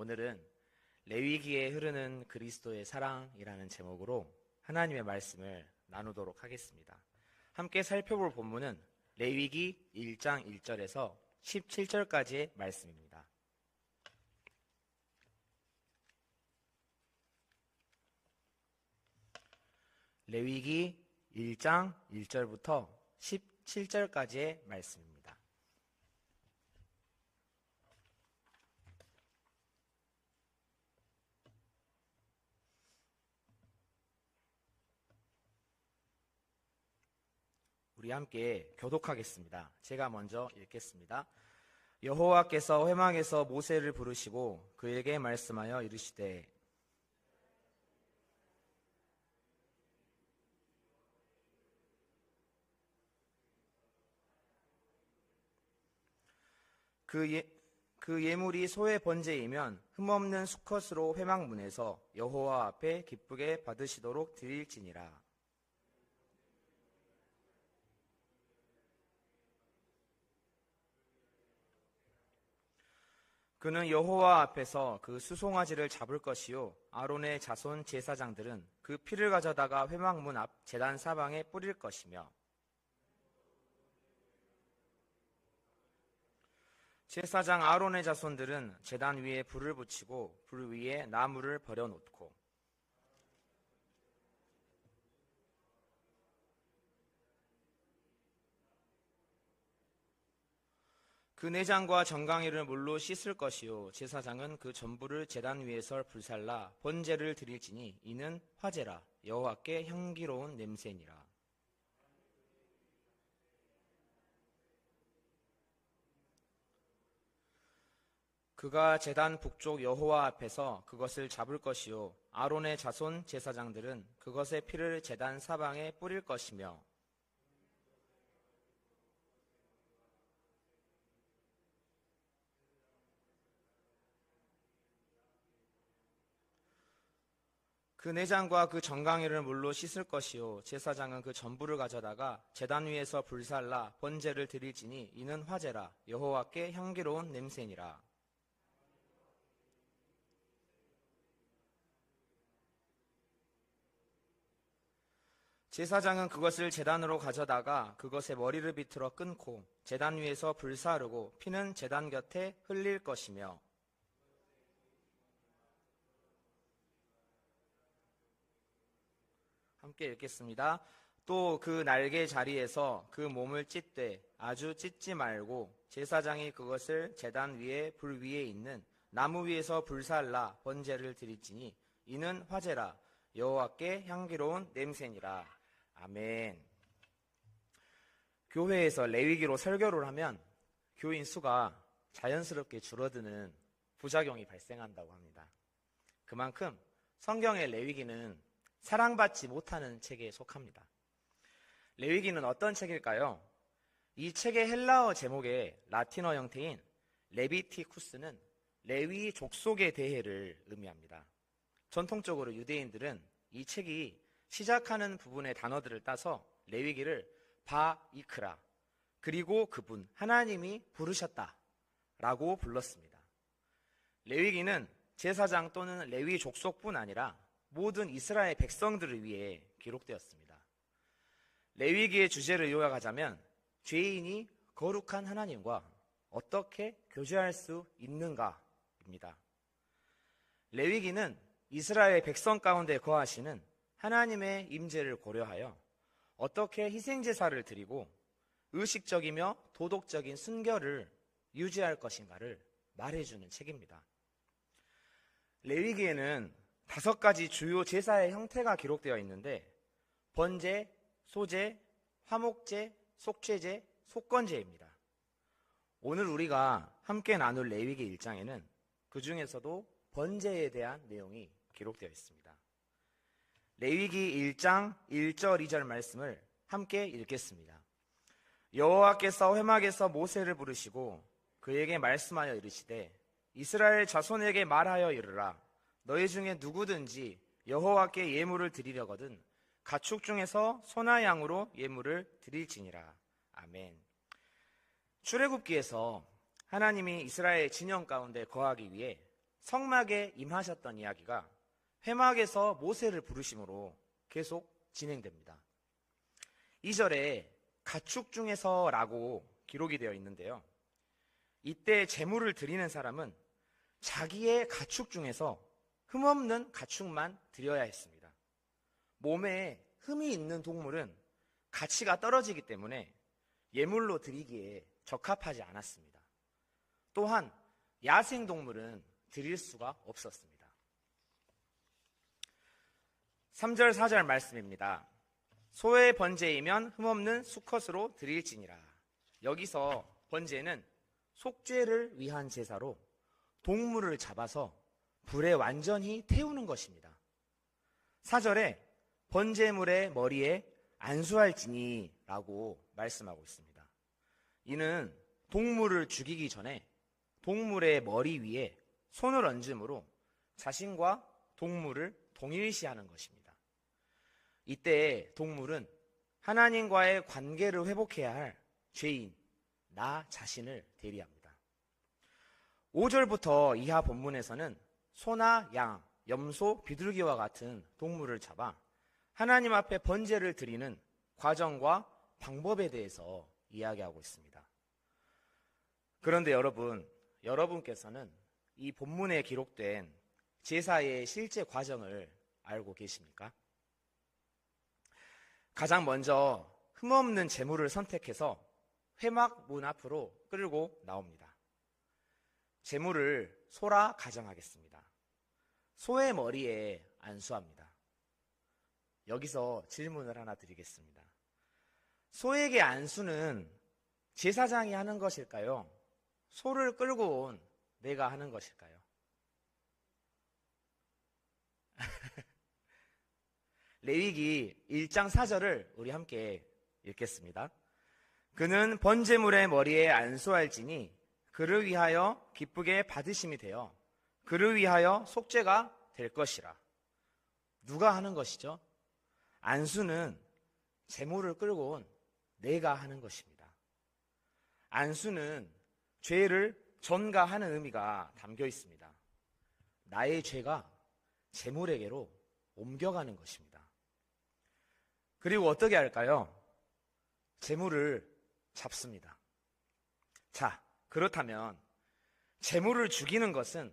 오늘은 레위기에 흐르는 그리스도의 사랑이라는 제목으로 하나님의 말씀을 나누도록 하겠습니다. 함께 살펴볼 본문은 레위기 1장 1절에서 17절까지의 말씀입니다. 레위기 1장 1절부터 17절까지의 말씀입니다. 우리 함께 교독하겠습니다. 제가 먼저 읽겠습니다. 여호와께서 회막에서 모세를 부르시고 그에게 말씀하여 이르시되 그 예물이 소의 번제이면 흠없는 수컷으로 회막문에서 여호와 앞에 기쁘게 받으시도록 드릴지니라. 그는 여호와 앞에서 그 수송아지를 잡을 것이요 아론의 자손 제사장들은 그 피를 가져다가 회막문 앞 제단 사방에 뿌릴 것이며 제사장 아론의 자손들은 제단 위에 불을 붙이고 불 위에 나무를 버려놓고 그 내장과 정강이를 물로 씻을 것이요 제사장은 그 전부를 제단 위에서 불살라 번제를 드릴지니 이는 화제라 여호와께 향기로운 냄새니라. 그가 제단 북쪽 여호와 앞에서 그것을 잡을 것이요 아론의 자손 제사장들은 그것의 피를 제단 사방에 뿌릴 것이며 그 내장과 그 정강이를 물로 씻을 것이요 제사장은 그 전부를 가져다가 제단 위에서 불살라 번제를 드릴지니 이는 화제라 여호와께 향기로운 냄새니라. 제사장은 그것을 제단으로 가져다가 그것의 머리를 비틀어 끊고 제단 위에서 불사르고 피는 제단 곁에 흘릴 것이며 함께 읽겠습니다. 또 그 날개 자리에서 그 몸을 찢되 아주 찢지 말고 제사장이 그것을 제단 위에 불 위에 있는 나무 위에서 불살라 번제를 드릴지니 이는 화제라 여호와께 향기로운 냄새니라. 아멘. 교회에서 레위기로 설교를 하면 교인 수가 자연스럽게 줄어드는 부작용이 발생한다고 합니다. 그만큼 성경의 레위기는 사랑받지 못하는 책에 속합니다. 레위기는 어떤 책일까요? 이 책의 헬라어 제목의 라틴어 형태인 레비티쿠스는 레위 족속의 대해를 의미합니다. 전통적으로 유대인들은 이 책이 시작하는 부분의 단어들을 따서 레위기를 바이크라 그리고 그분 하나님이 부르셨다 라고 불렀습니다. 레위기는 제사장 또는 레위 족속뿐 아니라 모든 이스라엘 백성들을 위해 기록되었습니다. 레위기의 주제를 요약하자면 죄인이 거룩한 하나님과 어떻게 교제할 수 있는가입니다. 레위기는 이스라엘 백성 가운데 거하시는 하나님의 임재를 고려하여 어떻게 희생제사를 드리고 의식적이며 도덕적인 순결을 유지할 것인가를 말해주는 책입니다. 레위기에는 5가지 주요 제사의 형태가 기록되어 있는데 번제, 소제, 화목제, 속죄제, 속건제입니다. 오늘 우리가 함께 나눌 레위기 1장에는 그 중에서도 번제에 대한 내용이 기록되어 있습니다. 레위기 1장 1절 2절 말씀을 함께 읽겠습니다. 여호와께서 회막에서 모세를 부르시고 그에게 말씀하여 이르시되 이스라엘 자손에게 말하여 이르라 너희 중에 누구든지 여호와께 예물을 드리려거든 가축 중에서 소나 양으로 예물을 드릴지니라. 아멘. 출애굽기에서 하나님이 이스라엘 진영 가운데 거하기 위해 성막에 임하셨던 이야기가 회막에서 모세를 부르심으로 계속 진행됩니다. 2절에 가축 중에서라고 기록이 되어 있는데요. 이때 제물을 드리는 사람은 자기의 가축 중에서 흠없는 가축만 드려야 했습니다. 몸에 흠이 있는 동물은 가치가 떨어지기 때문에 예물로 드리기에 적합하지 않았습니다. 또한 야생동물은 드릴 수가 없었습니다. 3절, 4절 말씀입니다. 소의 번제이면 흠없는 수컷으로 드릴지니라. 여기서 번제는 속죄를 위한 제사로 동물을 잡아서 불에 완전히 태우는 것입니다. 4절에 번제물의 머리에 안수할지니 라고 말씀하고 있습니다. 이는 동물을 죽이기 전에 동물의 머리 위에 손을 얹음으로 자신과 동물을 동일시하는 것입니다. 이때 동물은 하나님과의 관계를 회복해야 할 죄인, 나 자신을 대리합니다. 5절부터 이하 본문에서는 소나 양, 염소, 비둘기와 같은 동물을 잡아 하나님 앞에 번제를 드리는 과정과 방법에 대해서 이야기하고 있습니다. 그런데 여러분께서는 이 본문에 기록된 제사의 실제 과정을 알고 계십니까? 가장 먼저 흠없는 제물을 선택해서 회막 문 앞으로 끌고 나옵니다. 제물을 소라 가정하겠습니다. 소의 머리에 안수합니다. 여기서 질문을 하나 드리겠습니다. 소에게 안수는 제사장이 하는 것일까요? 소를 끌고 온 내가 하는 것일까요? 레위기 1장 4절을 우리 함께 읽겠습니다. 그는 번제물의 머리에 안수할지니 그를 위하여 기쁘게 받으심이 되어 그를 위하여 속죄가 될 것이라. 누가 하는 것이죠? 안수는 제물을 끌고 온 내가 하는 것입니다. 안수는 죄를 전가하는 의미가 담겨 있습니다. 나의 죄가 제물에게로 옮겨가는 것입니다. 그리고 어떻게 할까요? 제물을 잡습니다. 자, 그렇다면 제물을 죽이는 것은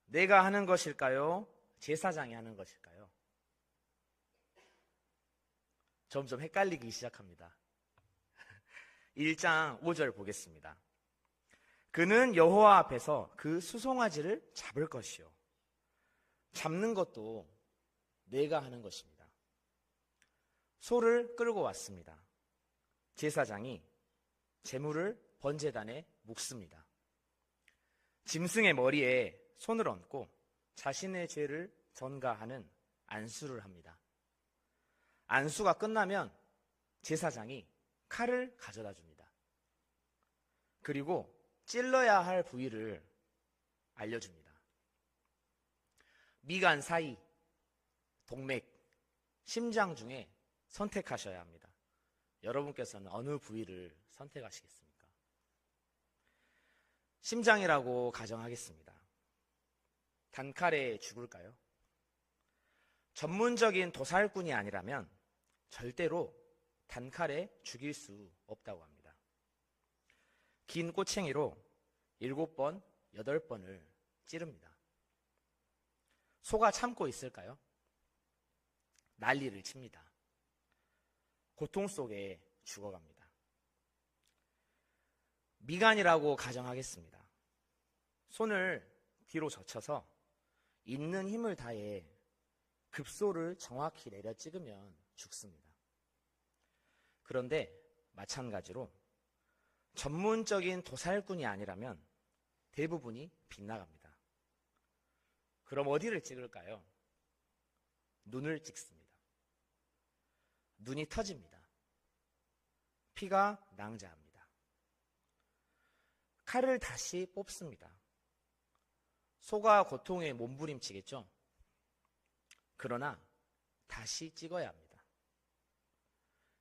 내가 하는 것일까요? 제사장이 하는 것일까요? 점점 헷갈리기 시작합니다. 1장 5절 보겠습니다. 그는 여호와 앞에서 그 수송아지를 잡을 것이요. 잡는 것도 내가 하는 것입니다. 소를 끌고 왔습니다. 제사장이 제물을 번제단에 묵습니다. 짐승의 머리에 손을 얹고 자신의 죄를 전가하는 안수를 합니다. 안수가 끝나면 제사장이 칼을 가져다 줍니다. 그리고 찔러야 할 부위를 알려줍니다. 미간 사이, 동맥, 심장 중에 선택하셔야 합니다. 여러분께서는 어느 부위를 선택하시겠습니까? 심장이라고 가정하겠습니다. 단칼에 죽을까요? 전문적인 도살꾼이 아니라면 절대로 단칼에 죽일 수 없다고 합니다. 긴 꼬챙이로 7번, 8번을 찌릅니다. 소가 참고 있을까요? 난리를 칩니다. 고통 속에 죽어갑니다. 미간이라고 가정하겠습니다. 손을 뒤로 젖혀서 있는 힘을 다해 급소를 정확히 내려 찍으면 죽습니다. 그런데 마찬가지로 전문적인 도살꾼이 아니라면 대부분이 빗나갑니다. 그럼 어디를 찍을까요? 눈을 찍습니다. 눈이 터집니다. 피가 낭자합니다. 칼을 다시 뽑습니다. 소가 고통에 몸부림치겠죠? 그러나 다시 찍어야 합니다.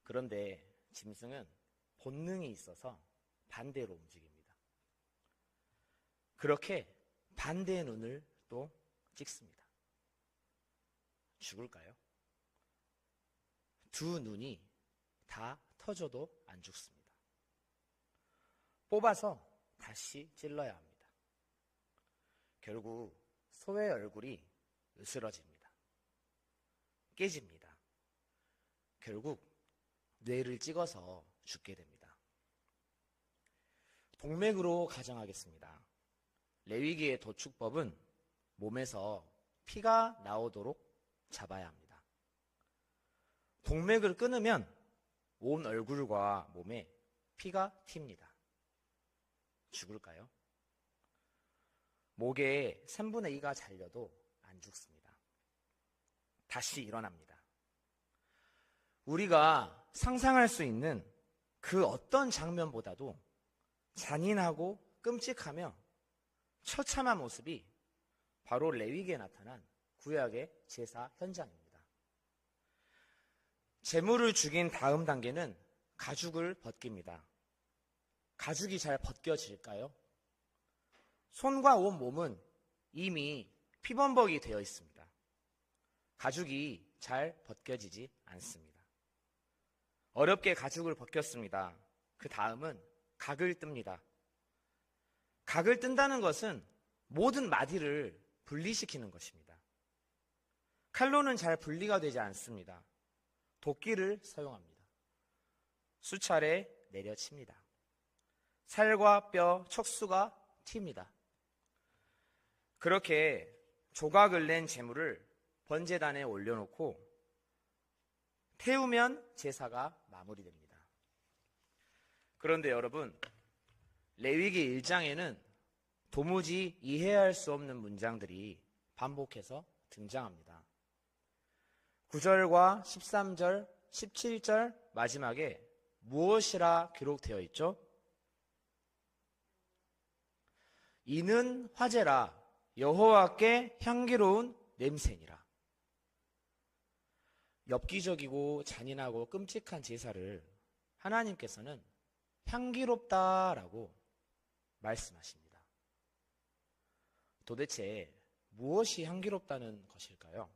그런데 짐승은 본능이 있어서 반대로 움직입니다. 그렇게 반대의 눈을 가죽도 찍습니다. 죽을까요? 두 눈이 다 터져도 안 죽습니다. 뽑아서 다시 찔러야 합니다. 결국 소의 얼굴이 으스러집니다. 깨집니다. 결국 뇌를 찍어서 죽게 됩니다. 동맥으로 가정하겠습니다. 레위기의 도축법은 몸에서 피가 나오도록 잡아야 합니다. 동맥을 끊으면 온 얼굴과 몸에 피가 튑니다. 죽을까요? 목에 3분의 2가 잘려도 안 죽습니다. 다시 일어납니다. 우리가 상상할 수 있는 그 어떤 장면보다도 잔인하고 끔찍하며 처참한 모습이 바로 레위기에 나타난 구약의 제사 현장입니다. 제물을 죽인 다음 단계는 가죽을 벗깁니다. 가죽이 잘 벗겨질까요? 손과 온 몸은 이미 피범벅이 되어 있습니다. 가죽이 잘 벗겨지지 않습니다. 어렵게 가죽을 벗겼습니다. 그 다음은 각을 뜹니다. 각을 뜬다는 것은 모든 마디를 분리시키는 것입니다. 칼로는 잘 분리가 되지 않습니다. 도끼를 사용합니다. 수차례 내려칩니다. 살과 뼈, 척수가 튑니다. 그렇게 조각을 낸 제물을 번제단에 올려놓고 태우면 제사가 마무리됩니다. 그런데 여러분, 레위기 1장에는 도무지 이해할 수 없는 문장들이 반복해서 등장합니다. 9절과 13절, 17절 마지막에 무엇이라 기록되어 있죠? 이는 화제라 여호와께 향기로운 냄새니라. 엽기적이고 잔인하고 끔찍한 제사를 하나님께서는 향기롭다라고 말씀하십니다. 도대체 무엇이 향기롭다는 것일까요?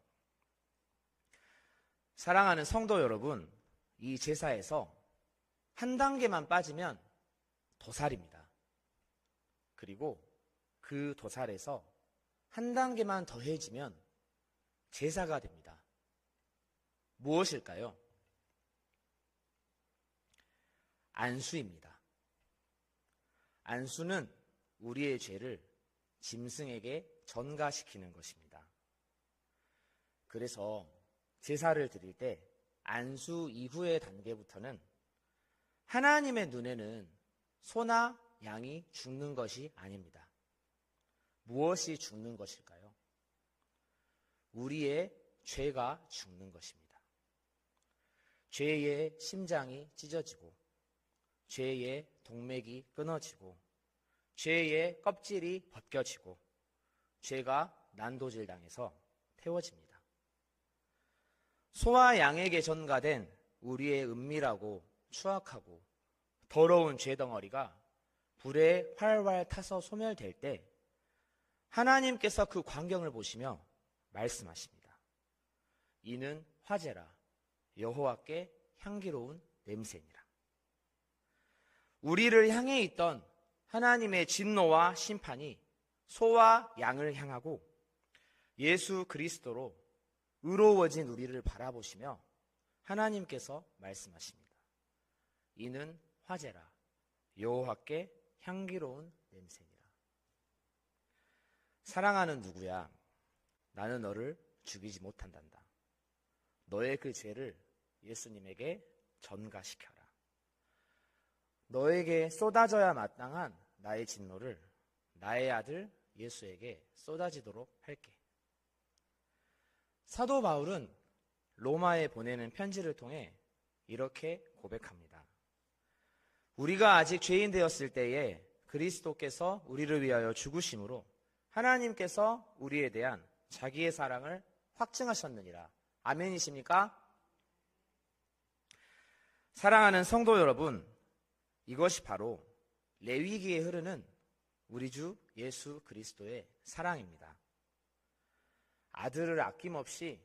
사랑하는 성도 여러분, 이 제사에서 한 단계만 빠지면 도살입니다. 그리고 그 도살에서 한 단계만 더해지면 제사가 됩니다. 무엇일까요? 안수입니다. 안수는 우리의 죄를 짐승에게 전가시키는 것입니다. 그래서 제사를 드릴 때 안수 이후의 단계부터는 하나님의 눈에는 소나 양이 죽는 것이 아닙니다. 무엇이 죽는 것일까요? 우리의 죄가 죽는 것입니다. 죄의 심장이 찢어지고 죄의 동맥이 끊어지고 죄의 껍질이 벗겨지고 죄가 난도질당해서 태워집니다. 소와 양에게 전가된 우리의 은밀하고 추악하고 더러운 죄덩어리가 불에 활활 타서 소멸될 때 하나님께서 그 광경을 보시며 말씀하십니다. 이는 화제라 여호와께 향기로운 냄새니라. 우리를 향해 있던 하나님의 진노와 심판이 소와 양을 향하고 예수 그리스도로 의로워진 우리를 바라보시며 하나님께서 말씀하십니다. 이는 화제라 여호와께 향기로운 냄새니라. 사랑하는 누구야, 나는 너를 죽이지 못한단다. 너의 그 죄를 예수님에게 전가시켜라. 너에게 쏟아져야 마땅한 나의 진노를 나의 아들 예수에게 쏟아지도록 할게. 사도 바울은 로마에 보내는 편지를 통해 이렇게 고백합니다. 우리가 아직 죄인 되었을 때에 그리스도께서 우리를 위하여 죽으심으로 하나님께서 우리에 대한 자기의 사랑을 확증하셨느니라. 아멘이십니까? 사랑하는 성도 여러분, 이것이 바로 레위기에 흐르는 우리 주 예수 그리스도의 사랑입니다. 아들을 아낌없이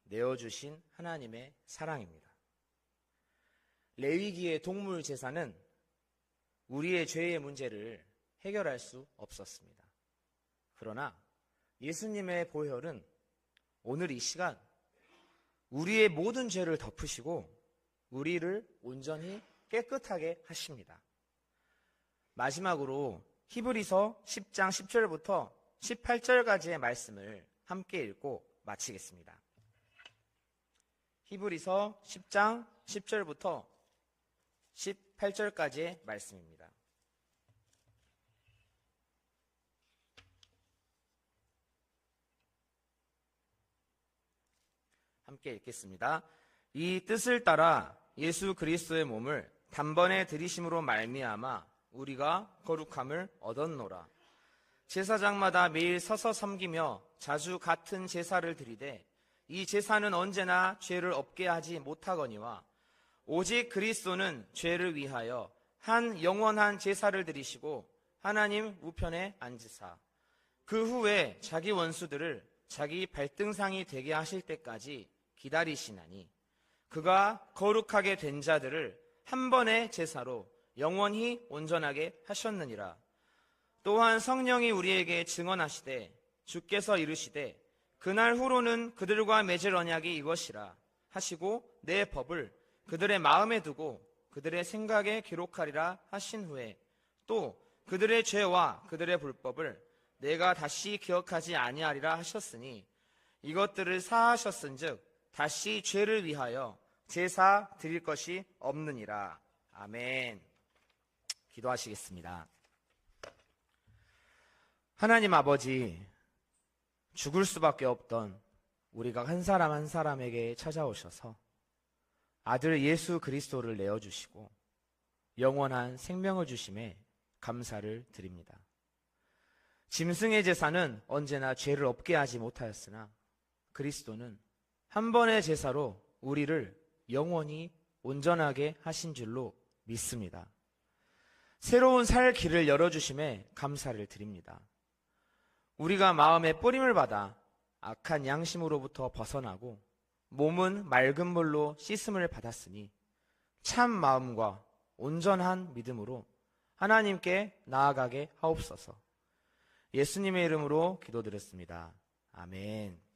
내어주신 하나님의 사랑입니다. 레위기의 동물 제사는 우리의 죄의 문제를 해결할 수 없었습니다. 그러나 예수님의 보혈은 오늘 이 시간 우리의 모든 죄를 덮으시고 우리를 온전히 깨끗하게 하십니다. 마지막으로 히브리서 10장 10절부터 18절까지의 말씀을 함께 읽고 마치겠습니다. 히브리서 10장 10절부터 18절까지의 말씀입니다. 함께 읽겠습니다. 이 뜻을 따라 예수 그리스도의 몸을 단번에 들이심으로 말미암아 우리가 거룩함을 얻었노라. 제사장마다 매일 서서 섬기며 자주 같은 제사를 드리되 이 제사는 언제나 죄를 없게 하지 못하거니와 오직 그리스도는 죄를 위하여 한 영원한 제사를 드리시고 하나님 우편에 앉으사 그 후에 자기 원수들을 자기 발등상이 되게 하실 때까지 기다리시나니 그가 거룩하게 된 자들을 한 번의 제사로 영원히 온전하게 하셨느니라. 또한 성령이 우리에게 증언하시되 주께서 이르시되 그날 후로는 그들과 맺을 언약이 이것이라 하시고 내 법을 그들의 마음에 두고 그들의 생각에 기록하리라 하신 후에 또 그들의 죄와 그들의 불법을 내가 다시 기억하지 아니하리라 하셨으니 이것들을 사하셨은즉 다시 죄를 위하여 제사 드릴 것이 없느니라. 아멘. 기도하시겠습니다. 하나님 아버지, 죽을 수밖에 없던 우리가 한 사람 한 사람에게 찾아오셔서 아들 예수 그리스도를 내어주시고 영원한 생명을 주심에 감사를 드립니다. 짐승의 제사는 언제나 죄를 없게 하지 못하였으나 그리스도는 한 번의 제사로 우리를 영원히 온전하게 하신 줄로 믿습니다. 새로운 살 길을 열어주심에 감사를 드립니다. 우리가 마음의 뿌림을 받아 악한 양심으로부터 벗어나고 몸은 맑은 물로 씻음을 받았으니 참 마음과 온전한 믿음으로 하나님께 나아가게 하옵소서. 예수님의 이름으로 기도드렸습니다. 아멘.